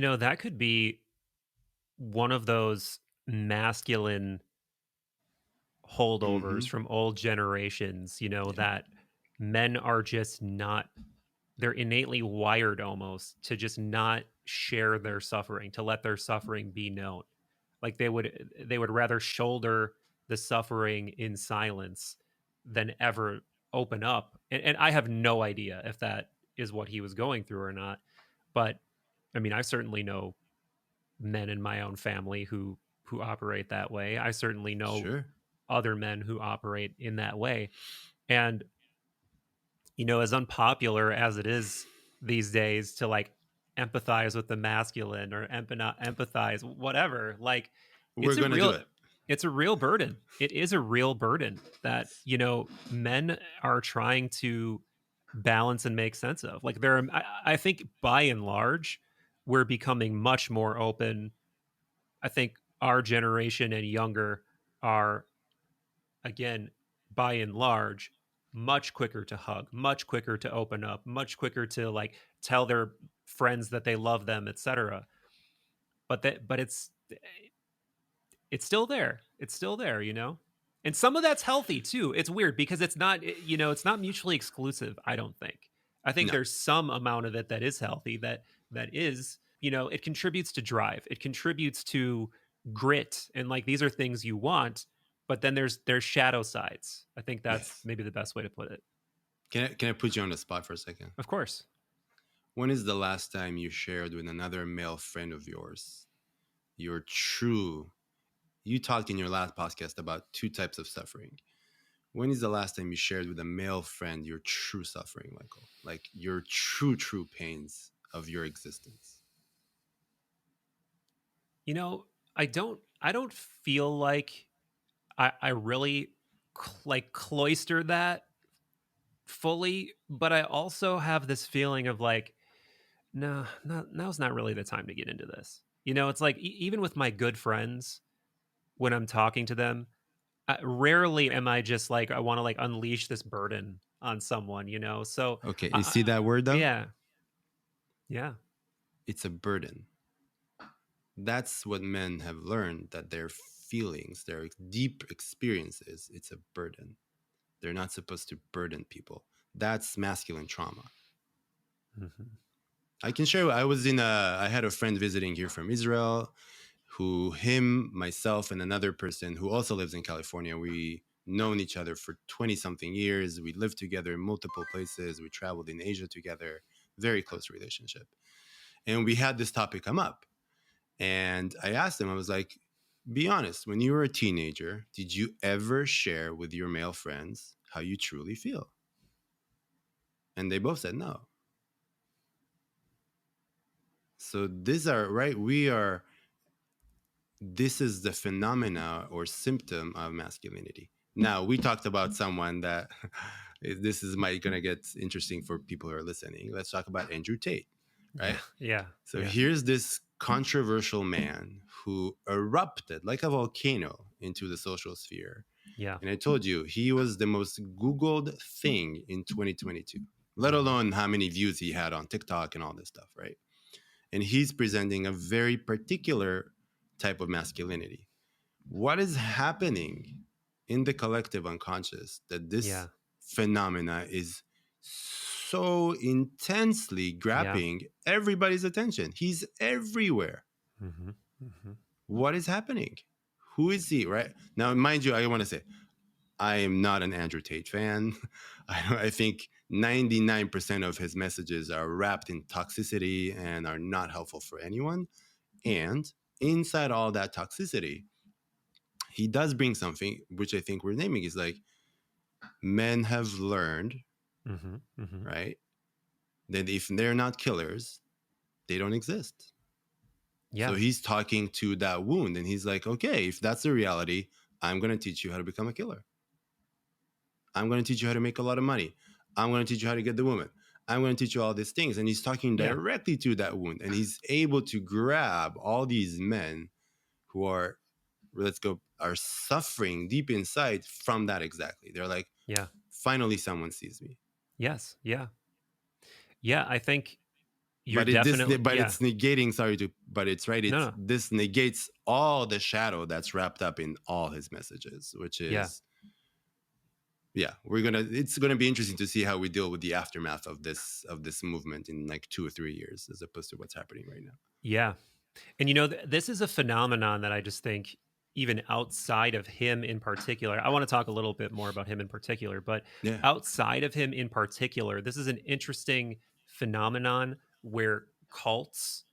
That could be one of those masculine holdovers Mm-hmm. from old generations, Yeah. that men are just not, they're innately wired almost to just not share their suffering, to let their suffering be known. Like they would rather shoulder the suffering in silence than ever open up. And I have no idea if that is what he was going through or not. But I mean, I certainly know men in my own family who operate that way. I certainly know Sure. other men who operate in that way. And as unpopular as it is these days to like empathize with the masculine or empathize whatever, like We're it's a gonna do real it. it's a real burden. It is a real burden that men are trying to balance and make sense of. Like I think by and large we're becoming much more open. I think our generation and younger are, again, by and large, much quicker to hug, much quicker to open up, much quicker to like tell their friends that they love them, etc. But it's still there. It's still there. And some of that's healthy too. It's weird because it's not mutually exclusive, I don't think. I think No. there's some amount of it that is healthy, that is, it contributes to drive. It contributes to grit, and like these are things you want, but then there's shadow sides. I think that's Yes. maybe the best way to put it. Can I put you on the spot for a second? Of course. When is the last time you shared with another male friend of yours your true? You talked in your last podcast about two types of suffering. When is the last time you shared with a male friend your true suffering, Michael? Like your true pains of your existence? You know, I don't feel like I really like cloister that fully, but I also have this feeling of like, no, now's not really the time to get into this. It's like even with my good friends, when I'm talking to them, rarely am I just like I want to like unleash this burden on someone. So, Okay, you I, see that word though? yeah, yeah, It's a burden. That's what men have learned, that their feelings, their deep experiences, it's a burden. They're not supposed to burden people. That's masculine trauma. hmm, I can share. I had a friend visiting here from Israel who, myself, and another person who also lives in California, we known each other for 20 something years. We lived together in multiple places. We traveled in Asia together, very close relationship. And we had this topic come up. And I asked him, I was like, be honest, when you were a teenager, did you ever share with your male friends how you truly feel? And they both said no. So these are right. This is the phenomena or symptom of masculinity. Now, we talked about someone that this is going to get interesting for people who are listening. Let's talk about Andrew Tate, yeah, right? yeah, So yeah, here's this controversial man who erupted like a volcano into the social sphere. yeah. And I told you, he was the most Googled thing in 2022, let Hmm. alone how many views he had on TikTok and all this stuff, right? And he's presenting a very particular type of masculinity. What is happening in the collective unconscious that this Yeah, phenomena is so intensely yeah. grabbing everybody's attention? He's everywhere. Hmm. Hmm. What is happening? Who is he? Right now, mind you, I want to say I am not an Andrew Tate fan. I think 99% of his messages are wrapped in toxicity and are not helpful for anyone. And inside all that toxicity, he does bring something which I think we're naming is like men have learned, Hmm. Hmm. right? That if they're not killers, they don't exist. So Yeah, he's talking to that wound and he's like, okay, if that's the reality, I'm going to teach you how to become a killer. I'm going to teach you how to make a lot of money. I'm going to teach you how to get the woman. I'm going to teach you all these things. And he's talking yeah, directly to that wound. And he's able to grab all these men who are, are suffering deep inside from that exactly. They're like, yeah. finally, someone sees me. Yes, yeah, yeah. I think. You're definitely, but yeah. it's negating. But it's right. No, It's no. this negates all the shadow that's wrapped up in all his messages, which Yeah. is, yeah, it's gonna be interesting to see how we deal with the aftermath of this movement in like 2 or 3 years, as opposed to what's happening right now. Yeah. And this is a phenomenon that I just think, even outside of him in particular, I want to talk a little bit more about him in particular, but Yeah. outside of him in particular, this is an interesting phenomenon where cults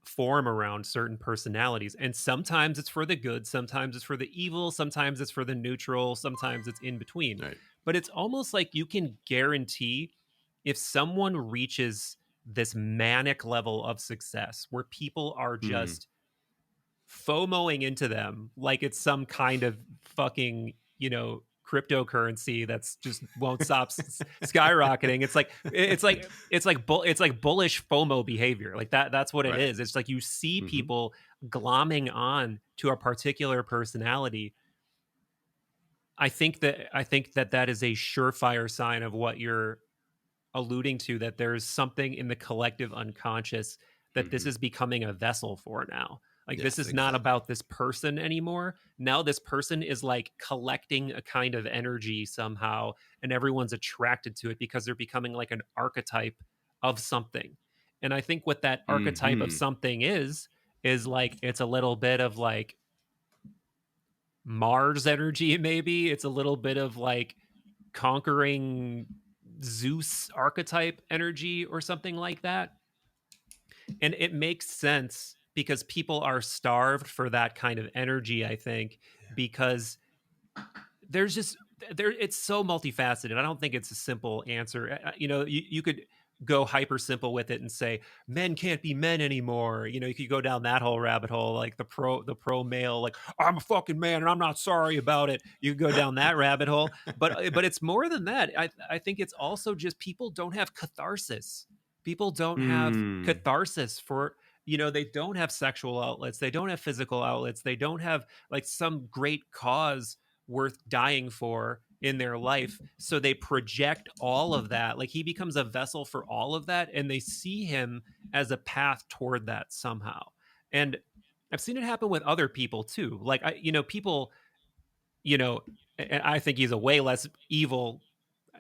form around certain personalities. And sometimes it's for the good, sometimes it's for the evil, sometimes it's for the neutral, sometimes it's in between. Right. But it's almost like you can guarantee, if someone reaches this manic level of success where people are Mm. just FOMOing into them like it's some kind of fucking, cryptocurrency that's just won't stop skyrocketing. It's like bullish FOMO behavior. Like that's what it Right. is. It's like you see Hmm. people glomming on to a particular personality. I think that is a surefire sign of what you're alluding to, that there's something in the collective unconscious that this Hmm. is becoming a vessel for now. Like, this Yes, is not exactly. about this person anymore. Now this person is like collecting a kind of energy somehow, and everyone's attracted to it because they're becoming like an archetype of something. And I think what that archetype of Hmm. something is like, it's a little bit of like Mars energy, maybe. It's a little bit of like conquering Zeus archetype energy or something like that. And it makes sense because people are starved for that kind of energy, I think, because there's just there it's so multifaceted. I don't think it's a simple answer. You could go hyper simple with it and say men can't be men anymore. You could go down that whole rabbit hole, like the pro male, like, I'm a fucking man and I'm not sorry about it. You could go down that rabbit hole, but it's more than that. I think it's also just people don't have catharsis. People don't have Hmm. catharsis for, they don't have sexual outlets, they don't have physical outlets, they don't have like some great cause worth dying for in their life. So they project all of that. Like, he becomes a vessel for all of that, and they see him as a path toward that somehow. And I've seen it happen with other people too. Like, people, you know, and I think he's a way less evil.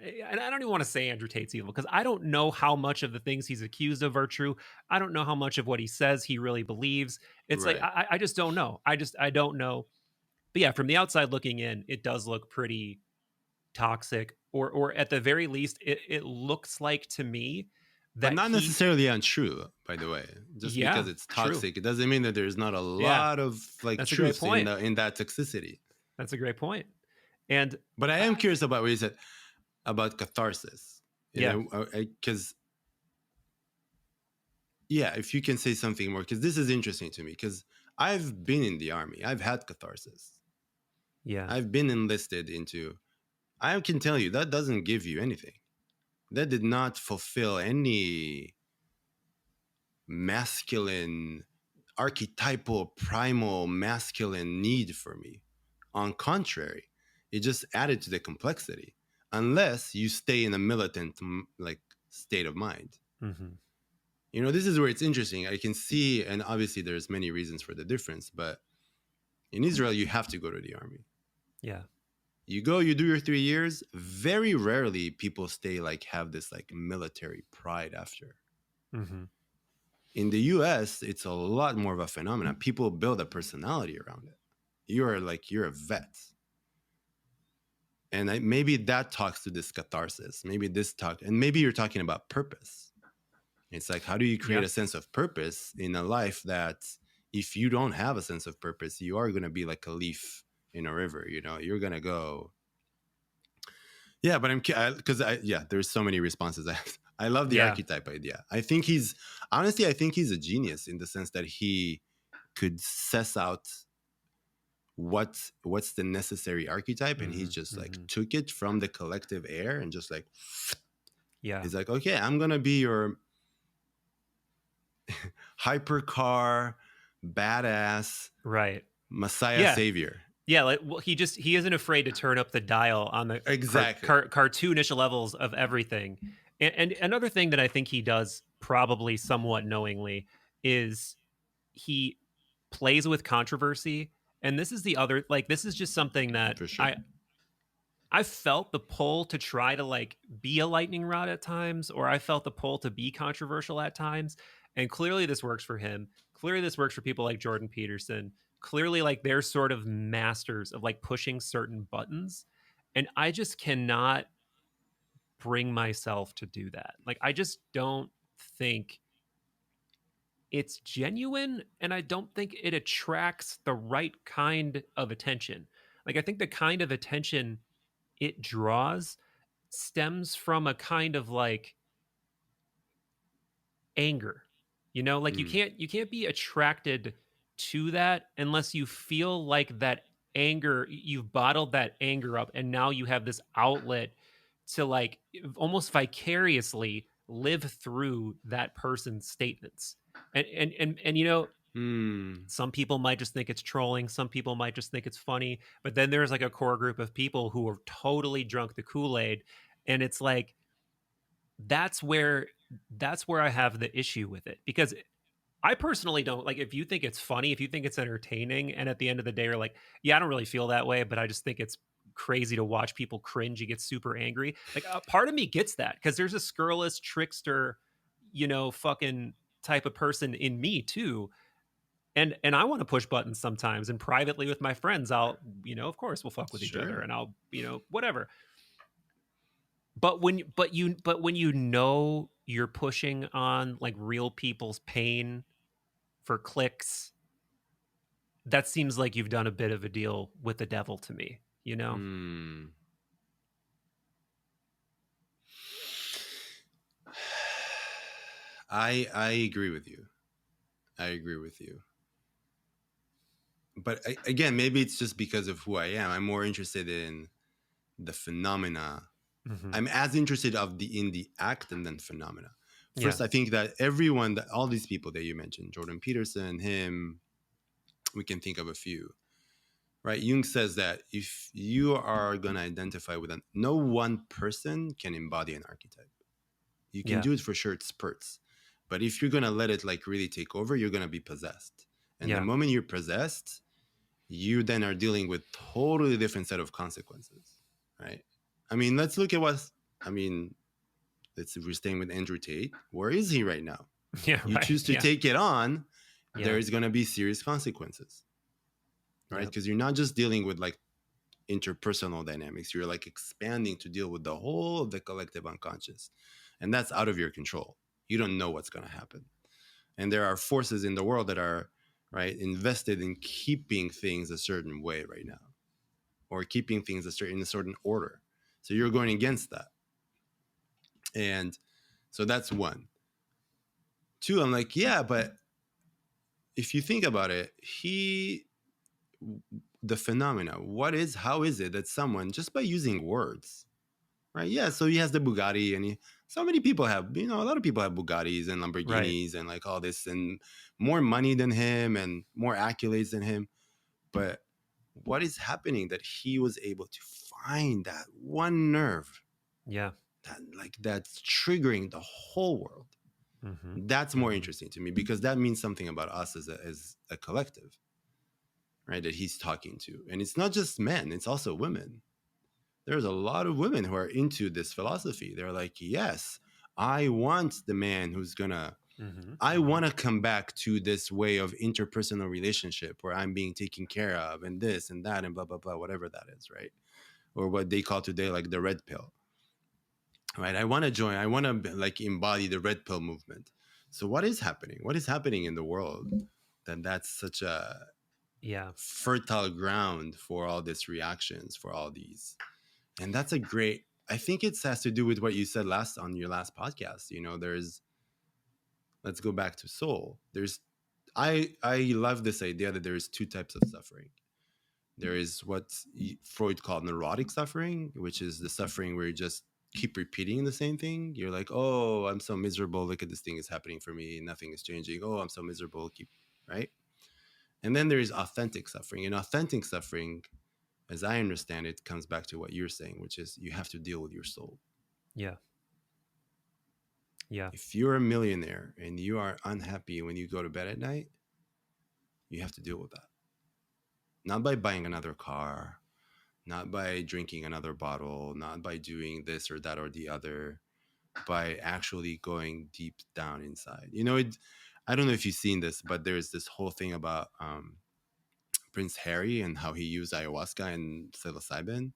And I don't even want to say Andrew Tate's evil, because I don't know how much of the things he's accused of are true. I don't know how much of what he says he really believes. It's like, Right. I just don't know. I don't know. But yeah, from the outside looking in, it does look pretty toxic, or at the very least, it looks like to me But that not he, necessarily untrue, by the way. Just because yeah, it's true. toxic, it doesn't mean that there's not a Yeah, lot of like that's a great truth in point. that toxicity. That's a great point. And But I uh, am curious about what you said about catharsis. yeah, And because yeah, if you can say something more, because this is interesting to me, because I've been in the army, I've had catharsis, yeah, I've been enlisted into. I can tell you that doesn't give you anything. That did not fulfill any masculine, archetypal, primal masculine need for me. On contrary, it just added to the complexity. Unless you stay in a militant like state of mind. hmm, This is where it's interesting. I can see, and obviously there's many reasons for the difference, but in Israel, you have to go to the army. yeah, You go, you do your 3 years. Very rarely people stay like have this like military pride after. hmm, In the US, it's a lot more of a phenomenon. People build a personality around it. You're a vet. And maybe that talks to this catharsis. And maybe you're talking about purpose. It's like, how do you create yeah, a sense of purpose in a life that if you don't have a sense of purpose, you are going to be like a leaf in a river, you're going to go. Yeah, but there's so many responses. I love the yeah, archetype idea. I think he's a genius in the sense that he could suss out what's the necessary archetype, and he hmm, just like hmm, took it from the collective air and just like yeah, he's like, okay, I'm gonna be your hypercar badass right, messiah yeah. savior. Yeah, like, well, he isn't afraid to turn up the dial on the Exactly. cartoonish levels of everything. And another thing that I think he does probably somewhat knowingly is he plays with controversy. And this is the other, like, this is just something that For sure. I felt the pull to try to like be a lightning rod at times, or I felt the pull to be controversial at times. And clearly this works for him. Clearly this works for people like Jordan Peterson. Clearly, like, they're sort of masters of like pushing certain buttons. And I just cannot bring myself to do that. Like, I just don't think it's genuine, and I don't think it attracts the right kind of attention. Like, I think the kind of attention it draws stems from a kind of like anger. You know, like, Mm. you can't be attracted to that unless you feel like that anger, you've bottled that anger up, and now you have this outlet to like almost vicariously live through that person's statements. And you know, Mm. some people might just think it's trolling, some people might just think it's funny, but then there's like a core group of people who are totally drunk the Kool-Aid, and it's like that's where that's where I have the issue with it, because I personally don't like, if you think it's funny, if you think it's entertaining, and at the end of the day you're like, yeah, I don't really feel that way, but I just think it's crazy to watch people cringe and get super angry. Like, a part of me gets that, because there's a scurrilous trickster, you know, fucking type of person in me too. And I want to push buttons sometimes, and privately with my friends, I'll, you know, of course we'll fuck with each other, Sure. and I'll, you know, whatever. But when you know you're pushing on like real people's pain for clicks, that seems like you've done a bit of a deal with the devil to me, you know? Mm. I agree with you. I agree with you. But again, maybe it's just because of who I am. I'm more interested in the phenomena. Mhm. I'm as interested of the in the act and then phenomena. Yeah. First, I think that everyone, that all these people that you mentioned, Jordan Peterson, him, we can think of a few, right? Jung says that if you are going to identify with an, no one person can embody an archetype. You can Yeah. do it for sure, it spurts. But if you're going to let it like really take over, you're going to be possessed. And the Yeah. moment you're possessed, you then are dealing with totally different set of consequences, right? I mean, let's look at what, I mean, let's, if we're staying with Andrew Tate, where is he right now? Yeah, You right. choose to Yeah. take it on, there Yeah. is going to be serious consequences, right? Yeah. Because you're not just dealing with like interpersonal dynamics, you're like expanding to deal with the whole of the collective unconscious, and that's out of your control. You don't know what's going to happen, and there are forces in the world that are, right, invested in keeping things a certain way right now, or keeping things in a certain order. So you're going against that. And so that's one. Two, I'm like, yeah, but if you think about it, the phenomena, how is it that someone, just by using words, right? Yeah, so he has the Bugatti, and so many people have, you know, a lot of people have Bugattis and Right. Lamborghinis and like all this, and more money than him and more accolades than him. But what is happening that he was able to find that one nerve Yeah. that's triggering the whole world? Mhm. That's more Mhm. interesting to me, because that means something about us as a collective, right? That he's talking to, and it's not just men; it's also women. There's a lot of women who are into this philosophy. They're like, yes, I want the man who's gonna. Mhm. I Mhm. want to come back to this way of interpersonal relationship where I'm being taken care of, and this and that and blah blah blah, whatever that is, right? Or what they call today like the red pill, right? I want to join. I want to like embody the red pill movement. So what is happening? What is happening in the world that that's such a Yeah. fertile ground for all these reactions, for all these? And that's a great, I think it has to do with what you said last on your last podcast. You know, there's, let's go back to soul. I love this idea that there's two types of suffering. There is what Freud called neurotic suffering, which is the suffering where you just keep repeating the same thing. You're like, oh, I'm so miserable. Look at this thing is happening for me. Nothing is changing. Oh, I'm so miserable. Keep, right? And then there is authentic suffering. And authentic suffering, as I understand it, comes back to what you're saying, which is you have to deal with your soul. Yeah. Yeah. If you're a millionaire and you are unhappy when you go to bed at night, you have to deal with that. Not by buying another car, not by drinking another bottle, not by doing this or that or the other, by actually going deep down inside. I don't know if you've seen this, but there's this whole thing about Prince Harry and how he used ayahuasca and psilocybin.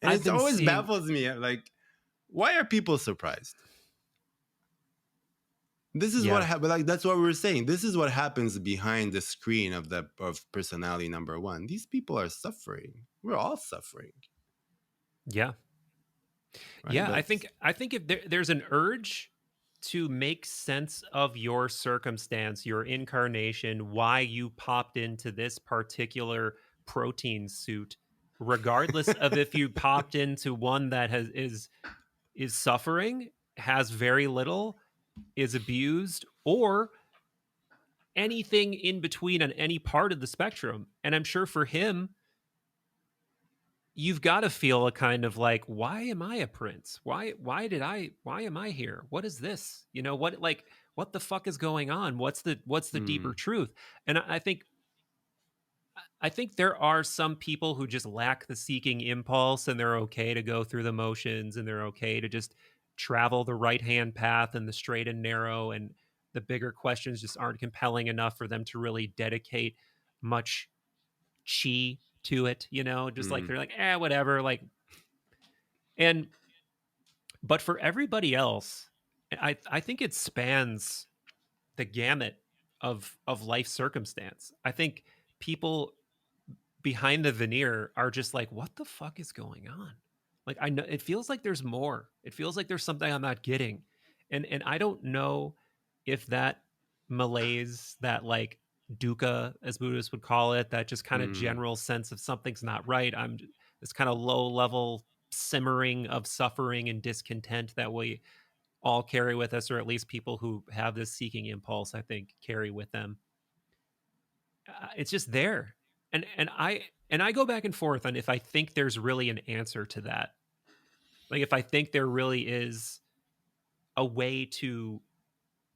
And I've it been always seeing baffles me. Like, why are people surprised? This is what yeah. happened. Like, that's what we were saying. This is what happens behind the screen of personality number one. These people are suffering. We're all suffering, Yeah. right? Yeah, But I think if there's an urge to make sense of your circumstance, your incarnation, why you popped into this particular protein suit, regardless of if you popped into one that is suffering, has very little, is abused, or anything in between on any part of the spectrum. And I'm sure for him, you've got to feel a kind of like, why am I a prince? Why am I here? What is this? What the fuck is going on? What's the deeper mm, truth? And I think there are some people who just lack the seeking impulse, and they're okay to go through the motions, and they're okay to just travel the right hand path and the straight and narrow, and the bigger questions just aren't compelling enough for them to really dedicate much chi to it, just like mm, they're like, whatever, like. And but for everybody else, I think it spans the gamut of life circumstance. I think people behind the veneer are just like, what the fuck is going on? Like, I know it feels like there's more. It feels like there's something I'm not getting. And I don't know if that malaise, that like dukkha, as Buddhists would call it, that just kind of mm, general sense of something's not right. This kind of low level simmering of suffering and discontent that we all carry with us, or at least people who have this seeking impulse, I think, carry with them. It's just there, and I go back and forth on if I think there's really an answer to that. Like if I think there really is a way to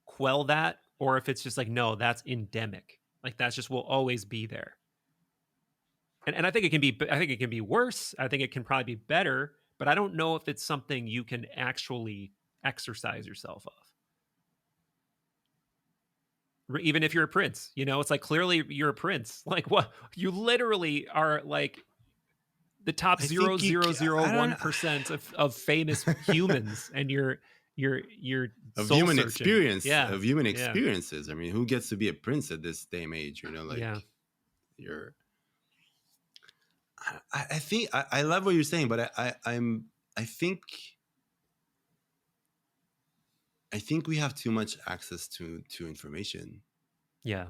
quell that, or if it's just like, no, that's endemic. Like that's just will always be there. And I think it can be. I think it can be worse. I think it can probably be better. But I don't know if it's something you can actually exercise yourself of. Even if you're a prince, it's like clearly you're a prince. Like what you literally are, like the top I zero think zero zero I one don't percent of famous humans, and you're of soul human searching. experience Yeah, of human yeah, experiences. I mean, who gets to be a prince at this day and age? yeah, Like you're. I think I love what you're saying, but I think I think we have too much access to information. yeah,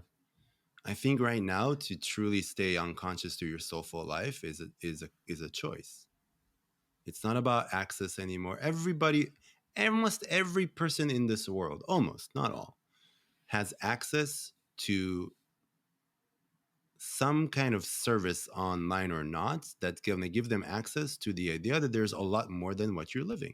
I think right now to truly stay unconscious to your soulful life is a choice. It's not about access anymore. Almost every person in this world, almost not all, has access to some kind of service online or not that's going to give them access to the idea that there's a lot more than what you're living.